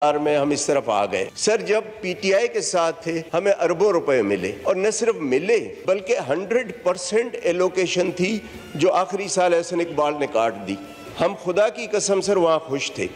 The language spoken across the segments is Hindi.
में हम इस तरफ आ गए। सर, जब पीटीआई के साथ थे हमें अरबों रुपए मिले, और न सिर्फ मिले बल्कि 100% एलोकेशन थी जो आखिरी साल एहसन इकबाल ने काट दी। हम खुदा की कसम सर वहाँ खुश थे।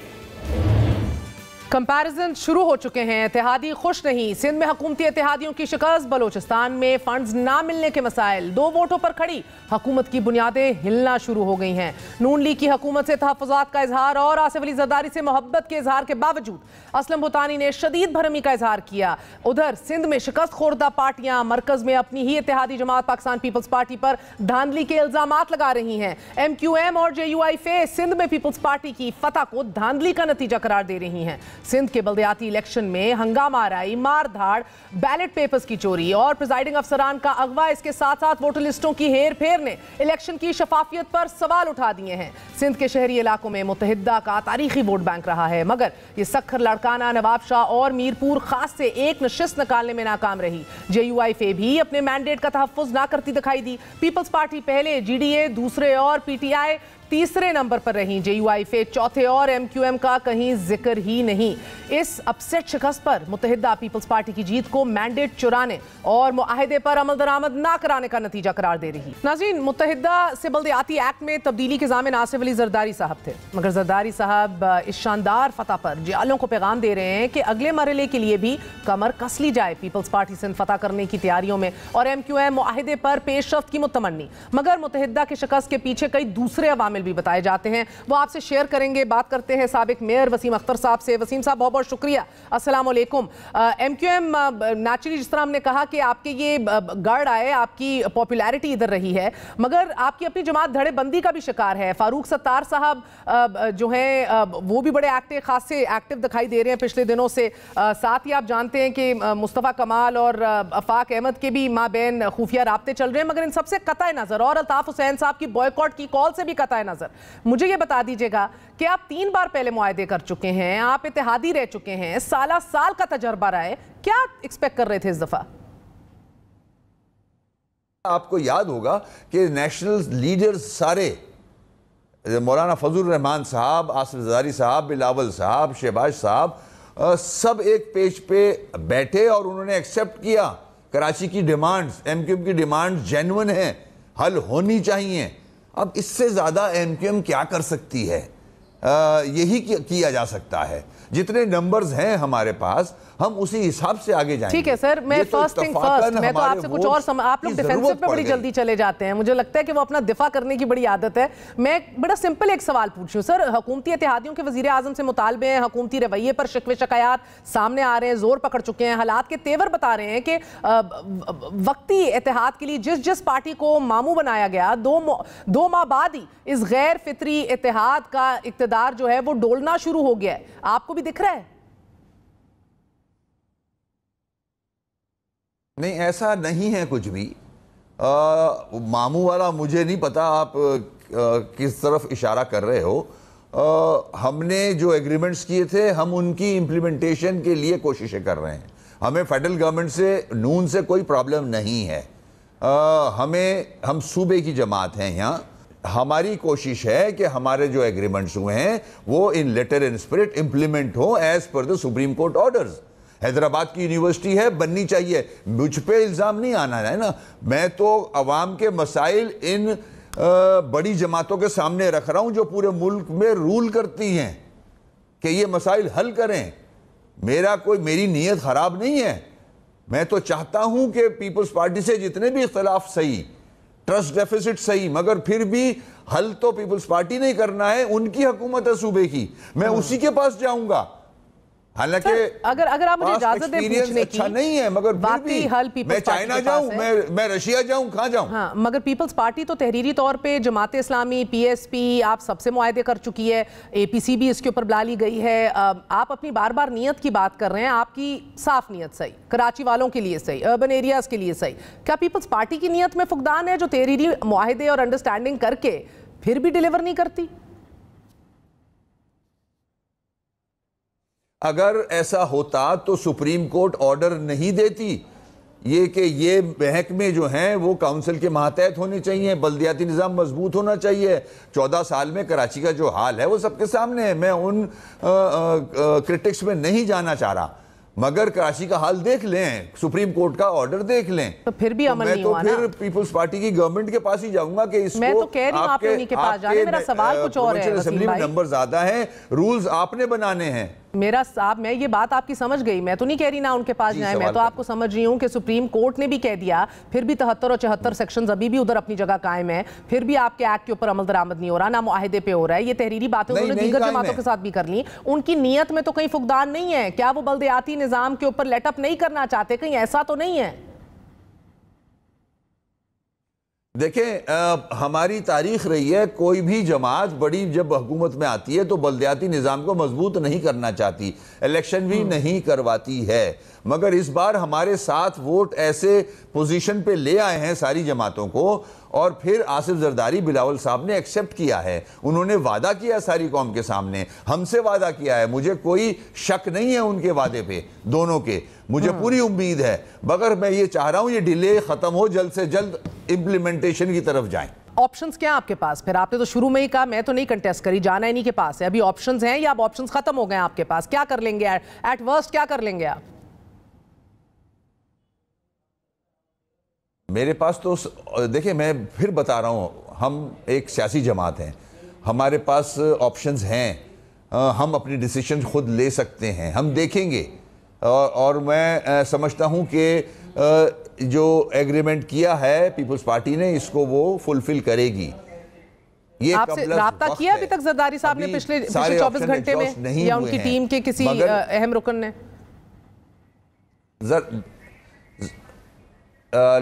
कंपैरिजन शुरू हो चुके हैं। इत्तेहादी खुश नहीं। सिंध में हुकूमती इत्तेहादियों की शिकस्त, बलोचिस्तान में फंड्स ना मिलने के मसाइल, 2 वोटों पर खड़ी हुकूमत की बुनियादें हिलना शुरू हो गई हैं। नून लीग की हुकूमत से तहफ़्फ़ुज़ात का इजहार और आसिफ अली ज़रदारी से मोहब्बत के इजहार के बावजूद असलम भूतानी ने शदीद भरमी का इजहार किया। उधर सिंध में शिकस्त खोरदा पार्टियां मरकज में अपनी ही इत्तेहादी जमात पाकिस्तान पीपल्स पार्टी पर धांधली के इल्जामात लगा रही हैं। MQM और JUIF सिंध में पीपल्स पार्टी की फतह को धांधली का नतीजा करार दे रही हैं। सिंध के बल्दियाती इलेक्शन में हंगामा आराई, मार धाड़, बैलेट पेपर्स की चोरी और प्रिजाइडिंग अफसरान का अगवा, इसके साथ साथ वोटर लिस्टों की हेर फेर ने इलेक्शन की शफाफियत पर सवाल उठा दिए हैं। सिंध के शहरी इलाकों में मुत्तहिदा का तारीखी वोट बैंक रहा है, मगर ये सखर लड़काना, नवाब शाह और मीरपुर खास से एक नशिस्त निकालने में नाकाम रही। JUIF भी अपने मैंडेट का तहफ़्फ़ुज़ ना करती दिखाई दी। पीपल्स पार्टी पहले, GDA दूसरे और PTI तीसरे नंबर पर रही। JUIF चौथे और MQM का कहीं जिक्र ही नहीं। इस अपसेट शिकस्त पर मुत्तहिदा पीपल्स पार्टी की जीत को मैंडेट चुराने और मुआहदे पर अमल दरामद ना कराने का नतीजा करार दे रही। नाज़रीन, मुत्तहिदा से बल्दियाती एक्ट में तब्दीली के ज़ामिन आसिफ अली ज़रदारी साहब थे, मगर ज़रदारी साहब इस शानदार फतह पर जियालों को पैगाम दे रहे हैं कि अगले मरहले के लिए भी कमर कस ली जाए। पीपल्स पार्टी से फतह करने की तैयारियों में और MQM मुआहदे पर पेशरफ्त की मुतमन्नी, मगर मुत्तहिदा की शिकस्त के पीछे कई दूसरे अवामिल भी बताए जाते हैं। वो आपसे शेयर करेंगे। बात करते हैं साबिक मेयर वसीम अख्तर साहब से। वसीम साहब, बहुत बहुत शुक्रिया। अस्सलाम वालेकुम। MQM नेचुरली, जिस तरह हमने कहा कि आपके ये गढ़ आए, आपकी पॉपुलैरिटी इधर रही है, मगर आपकी अपनी जमात धड़ेबंदी का भी शिकार है। फारूक सत्तार साहब जो हैं वो भी बड़े खासे एक्टिव दिखाई दे रहे हैं पिछले दिनों से। साथ ही आप जानते हैं कि मुस्तफ़ा कमाल और अफाक अहमद के भी माबैन खुफिया राब्ते चल रहे हैं, मगर इन सबसे कतई नज़र, और अल्ताफ़ हुसैन साहब की बॉयकॉट की कॉल से भी कतई नज़र, मुझे ये बता दीजिएगा कि आप 3 बार पहले मुआहदे कर चुके हैं, आप इत्तेहादी रह चुके हैं, साल का तजर्बा रहा है, क्या एक्सपेक्ट कर रहे थे इस दफा? आपको याद होगा कि नेशनल लीडर्स सारे, मौलाना फजल रहमान साहब, आसिफ ज़रदारी साहब, बिलावल साहब, शहबाज साहब, सब एक पेज पे बैठे और उन्होंने एक्सेप्ट किया कराची की डिमांड्स, MQM की डिमांड्स जेन्युइन है, हल होनी चाहिए। अब इससे ज़्यादा MQM क्या कर सकती है? यही किया जा सकता है। जितने नंबर्स हैं हमारे पास, हम उसी हिसाब से आगे जाएंगे। ठीक है सर, मैं फर्स्ट थिंग फर्स्ट, मैं तो आपसे कुछ और आप लोग डिफेंसिव पे बड़ी जल्दी चले जाते हैं, मुझे लगता है कि वो अपना दिफा करने की बड़ी आदत है। मैं बड़ा सिंपल एक सवाल पूछूं सर, हुकूमती इत्तेहादियों के वजीर आजम से मुतालबे हैं, हुकूमती रवैये पर शिकवे शिकायत सामने आ रहे हैं, जोर पकड़ चुके हैं, हालात के तेवर बता रहे हैं कि वक्ती इत्तेहाद के लिए जिस पार्टी को मामू बनाया गया, 2 माह बाद ही इस गैर फितरी इत्तेहाद का इक़्तिदार जो है वो डोलना शुरू हो गया है। आपको भी दिख रहा है? नहीं, ऐसा नहीं है कुछ भी। मामू वाला मुझे नहीं पता आप किस तरफ इशारा कर रहे हो। हमने जो एग्रीमेंट्स किए थे, हम उनकी इम्प्लीमेंटेशन के लिए कोशिशें कर रहे हैं। हमें फेडरल गवर्नमेंट से, नून से कोई प्रॉब्लम नहीं है। हम सूबे की जमात हैं यहाँ। हमारी कोशिश है कि हमारे जो एग्रीमेंट्स हुए हैं वो in letter and spirit implement हो as per the supreme court orders. Hyderabad की यूनिवर्सिटी है, बननी चाहिए। मुझ पे इल्ज़ाम नहीं आना है ना। मैं तो अवाम के मसाइल इन बड़ी जमातों के सामने रख रहा हूं जो पूरे मुल्क में रूल करती हैं कि ये मसाइल हल करें। मेरी नीयत ख़राब नहीं है। मैं तो चाहता हूं कि पीपल्स पार्टी से जितने भी इख्तलाफ सही, ट्रस्ट डेफिसिट सही, मगर फिर भी हल तो पीपल्स पार्टी नहीं करना है, उनकी हुकूमत है सूबे की, मैं उसी के पास जाऊंगा। हालांकि अगर आप मुझे इजाजत दें पूछने की, अच्छा नहीं है, मगर फिर भी हल मैं चाइना जाऊं, मैं रशिया जाऊं, कहां जाऊं? हाँ, मगर पीपल्स पार्टी तो तहरीरी तौर पे जमात इस्लामी, PSP आप सबसे मुआहदे कर चुकी है, APC भी इसके ऊपर बुला ली गई है। आप अपनी बार बार नीयत की बात कर रहे हैं, आपकी साफ नीयत सही, कराची वालों के लिए सही, अर्बन एरियाज के लिए सही। क्या पीपल्स पार्टी की नीयत में फुकदान है जो तहरीरी मुआहदे और अंडरस्टैंडिंग करके फिर भी डिलीवर नहीं करती? अगर ऐसा होता तो सुप्रीम कोर्ट ऑर्डर नहीं देती। ये कि ये महकमे जो हैं वो काउंसिल के मातहत होने चाहिए, बल्दियाती निज़ाम मजबूत होना चाहिए। 14 साल में कराची का जो हाल है वो सबके सामने है। मैं उन क्रिटिक्स में नहीं जाना चाह रहा, मगर कराची का हाल देख लें, सुप्रीम कोर्ट का ऑर्डर देख लें, तो फिर भी अमल नहीं हुआ ना। मैं तो फिर पीपल्स पार्टी की गवर्नमेंट के पास ही जाऊंगा कि इसको, मैं तो कह रही हूं आप उन्हीं के पास जाने। मेरा सवाल कुछ और है। असेंबली में नंबर ज्यादा है, रूल्स आपने बनाने हैं। मेरा साहब, मैं ये बात आपकी समझ गई, मैं तो नहीं कह रही ना उनके पास जाए, मैं तो आपको समझ रही हूँ कि सुप्रीम कोर्ट ने भी कह दिया, फिर भी 73 और 74 सेक्शंस अभी भी उधर अपनी जगह कायम है, फिर भी आपके एक्ट के ऊपर अमल दरामद नहीं हो रहा, ना मुआहिदे पे हो रहा है। ये तहरीरी बातें उन्होंने दीगर जमातों के साथ भी कर ली। उनकी नीयत में तो कहीं फुकदान नहीं है क्या? वो बल्दियाती निजाम के ऊपर लेटअप नहीं करना चाहते? कहीं ऐसा तो नहीं है? देखें, हमारी तारीख रही है, कोई भी जमात बड़ी जब हुकूमत में आती है तो बल्दियाती निज़ाम को मजबूत नहीं करना चाहती, इलेक्शन भी नहीं करवाती है। मगर इस बार हमारे 7 वोट ऐसे पोजीशन पे ले आए हैं सारी जमातों को, और फिर आसिफ जरदारी बिलावल साहब ने एक्सेप्ट किया है। उन्होंने वादा किया सारी कौम के सामने, हमसे वादा किया है। मुझे कोई शक नहीं है उनके वादे पे, दोनों के, मुझे पूरी उम्मीद है। मगर मैं ये चाह रहा हूं ये डिले खत्म हो, जल्द से जल्द इंप्लीमेंटेशन की तरफ जाएं। ऑप्शंस क्या आपके पास? फिर आपने तो शुरू में ही कहा मैं तो नहीं कंटेस्ट करी, जाना इन्हीं के पास है। अभी ऑप्शंस हैं या अब ऑप्शंस खत्म हो गए आपके पास? क्या कर लेंगे एट वर्स्ट, क्या कर लेंगे आप? मेरे पास तो देखिए, मैं फिर बता रहा हूं, हम एक सियासी जमात हैं, हमारे पास ऑप्शंस हैं, हम अपनी डिसीजन खुद ले सकते हैं, हम देखेंगे। और मैं समझता हूं कि जो एग्रीमेंट किया है पीपल्स पार्टी ने, इसको वो फुलफिल करेगी। ये आपसे राब्ता किया अभी तक जरदारी साहब ने पिछले 24 घंटे में, या उनकी टीम के किसी अहम रुकन ने?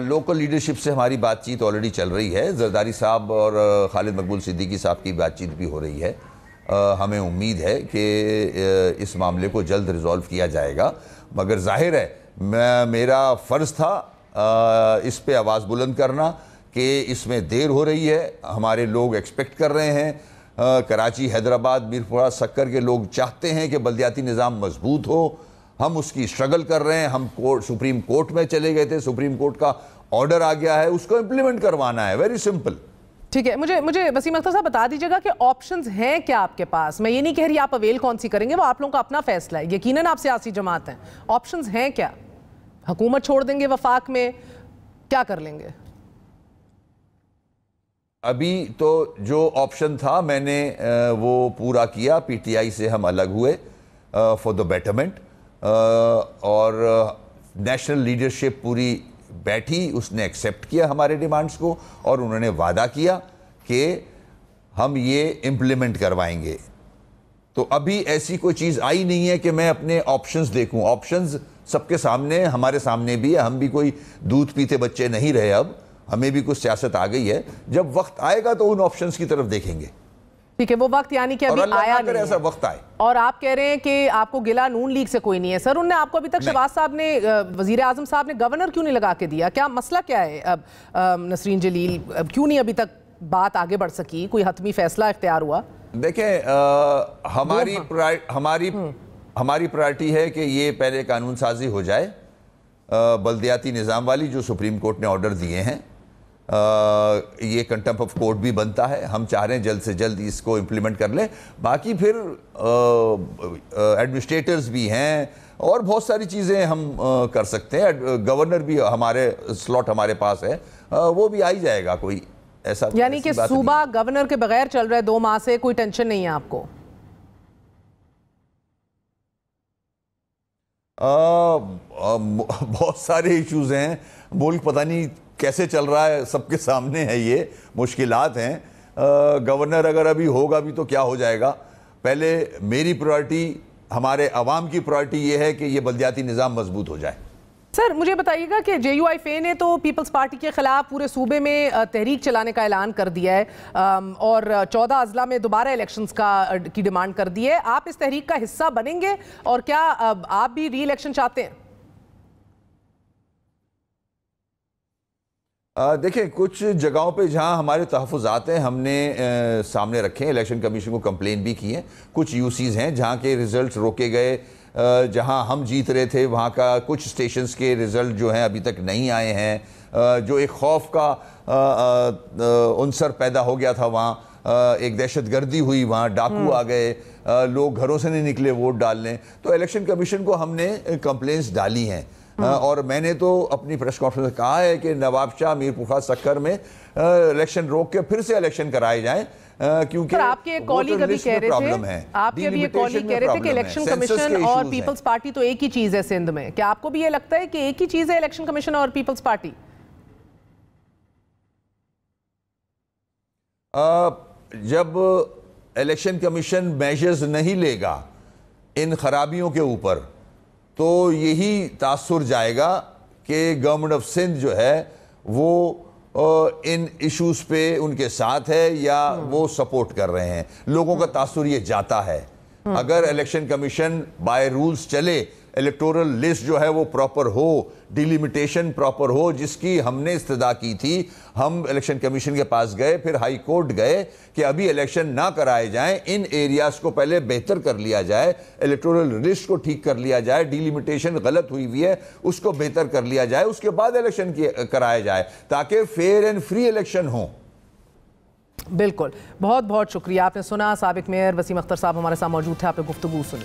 लोकल लीडरशिप से हमारी बातचीत ऑलरेडी चल रही है। जरदारी साहब और खालिद मकबूल सिद्दीकी साहब की बातचीत भी हो रही है। हमें उम्मीद है कि इस मामले को जल्द रिजॉल्व किया जाएगा। मगर जाहिर है मेरा फ़र्ज़ था इस पे आवाज़ बुलंद करना कि इसमें देर हो रही है। हमारे लोग एक्सपेक्ट कर रहे हैं, कराची, हैदराबाद, मीरपुरा, सक्कर के लोग चाहते हैं कि बल्दियाती निज़ाम मजबूत हो। हम उसकी स्ट्रगल कर रहे हैं। हम सुप्रीम कोर्ट में चले गए थे, सुप्रीम कोर्ट का ऑर्डर आ गया है, उसको इम्प्लीमेंट करवाना है। Very simple. ठीक है, मुझे वसीम अख्तर साहब बता दीजिएगा कि ऑप्शंस हैं क्या आपके पास? मैं ये नहीं कह रही आप अवेल कौन सी करेंगे, वो आप लोगों का अपना फैसला है, यकीनन आप सियासी जमात हैं। ऑप्शंस हैं क्या? हुकूमत छोड़ देंगे वफाक में, क्या कर लेंगे? अभी तो जो ऑप्शन था मैंने वो पूरा किया। पीटीआई से हम अलग हुए फॉर द बेटरमेंट, और नेशनल लीडरशिप पूरी बैठी, उसने एक्सेप्ट किया हमारे डिमांड्स को, और उन्होंने वादा किया कि हम ये इम्प्लीमेंट करवाएंगे। तो अभी ऐसी कोई चीज़ आई नहीं है कि मैं अपने ऑप्शंस देखूं। ऑप्शंस सबके सामने, हमारे सामने भी है। हम भी कोई दूध पीते बच्चे नहीं रहे, अब हमें भी कुछ सियासत आ गई है। जब वक्त आएगा तो उन ऑप्शंस की तरफ देखेंगे। ठीक है, वो वक्त यानी कि अभी आया नहीं है। ऐसा वक्त आए। और आप कह रहे हैं कि आपको गिला नून लीग से कोई नहीं है। सर, उनने आपको अभी तक, शहबाज साहब ने, वजीर आजम साहब ने गवर्नर क्यों नहीं लगा के दिया? क्या मसला क्या है? अब नसरीन जलील, क्यों नहीं अभी तक बात आगे बढ़ सकी? कोई हतमी फैसला इख्तियार हुआ? देखें, हमारी प्रायोरिटी है कि ये पहले कानून साजी हो जाए, बल्दियाती निज़ाम वाली, जो सुप्रीम कोर्ट ने ऑर्डर दिए हैं। ये कंटेम्प्ट ऑफ कोर्ट भी बनता है। हम चाह रहे हैं जल्द से जल्द इसको इम्प्लीमेंट कर लें। बाकी फिर एडमिनिस्ट्रेटर्स भी हैं और बहुत सारी चीज़ें हम कर सकते हैं। गवर्नर भी हमारे स्लॉट हमारे पास है, वो भी आ ही जाएगा। कोई ऐसा, यानी कि सूबा गवर्नर के बगैर चल रहा है 2 माह से, कोई टेंशन नहीं है आपको? बहुत सारे इश्यूज हैं। मुल्क पता नहीं कैसे चल रहा है, सबके सामने है, ये मुश्किलात हैं। गवर्नर अगर अभी होगा भी तो क्या हो जाएगा। पहले मेरी प्रायोरिटी, हमारे अवाम की प्रायोरिटी ये है कि ये बल्दियाती निज़ाम मजबूत हो जाए। सर, मुझे बताइएगा कि JUIF ने तो पीपल्स पार्टी के खिलाफ पूरे सूबे में तहरीक चलाने का ऐलान कर दिया है, और 14 अजला में दोबारा इलेक्शंस की डिमांड कर दी है। आप इस तहरीक का हिस्सा बनेंगे, और क्या आप भी री इलेक्शन चाहते हैं? देखें, कुछ जगहों पे जहां हमारे तहफ़्फ़ुज़ात हैं हमने सामने रखे हैं, इलेक्शन कमीशन को कंप्लेन भी की है। कुछ यूसीज़ हैं जहां के रिजल्ट्स रोके गए, जहां हम जीत रहे थे वहां का कुछ स्टेशंस के रिजल्ट जो हैं अभी तक नहीं आए हैं। जो एक खौफ का उनसर पैदा हो गया था वहाँ, एक दहशतगर्दी हुई, वहाँ डाकू आ गए, लोग घरों से नहीं निकले वोट डालने। तो इलेक्शन कमीशन को हमने कंप्लेंट्स डाली हैं और मैंने तो अपनी प्रेस कॉन्फ्रेंस में कहा है कि नवाब शाह मीरपुखा सक्कर में इलेक्शन रोक के फिर से इलेक्शन कराए जाएं, क्योंकि आपके कॉलीग अभी कह रहे थे, आपके अभी कॉलीग कह रहे थे कि इलेक्शन कमीशन और पीपल्स पार्टी तो एक ही चीज है सिंध में। क्या आपको भी ये लगता है कि एक ही चीज है इलेक्शन कमीशन और पीपल्स पार्टी? जब इलेक्शन कमीशन मेजर्स नहीं लेगा इन खराबियों के ऊपर तो यही तासुर जाएगा कि गवर्नमेंट ऑफ सिंध जो है वो इन इश्यूज पे उनके साथ है या वो सपोर्ट कर रहे हैं। लोगों का तासुर ये जाता है। अगर इलेक्शन कमीशन बाय रूल्स चले, इलेक्टोरल लिस्ट जो है वो प्रॉपर हो, डिलिमिटेशन प्रॉपर हो, जिसकी हमने इस्तदा की थी। हम इलेक्शन कमीशन के पास गए, फिर हाई कोर्ट गए कि अभी इलेक्शन ना कराए जाएं, इन एरियाज को पहले बेहतर कर लिया जाए, इलेक्टोरल लिस्ट को ठीक कर लिया जाए, डिलिमिटेशन गलत हुई हुई है उसको बेहतर कर लिया जाए, उसके बाद इलेक्शन कराया जाए ताकि फेयर एंड फ्री इलेक्शन हो। बिल्कुल, बहुत बहुत शुक्रिया। आपने सुना, साबिक मेयर वसीम अख्तर साहब हमारे साथ मौजूद थे, आपने गुफ्तगू सुनी।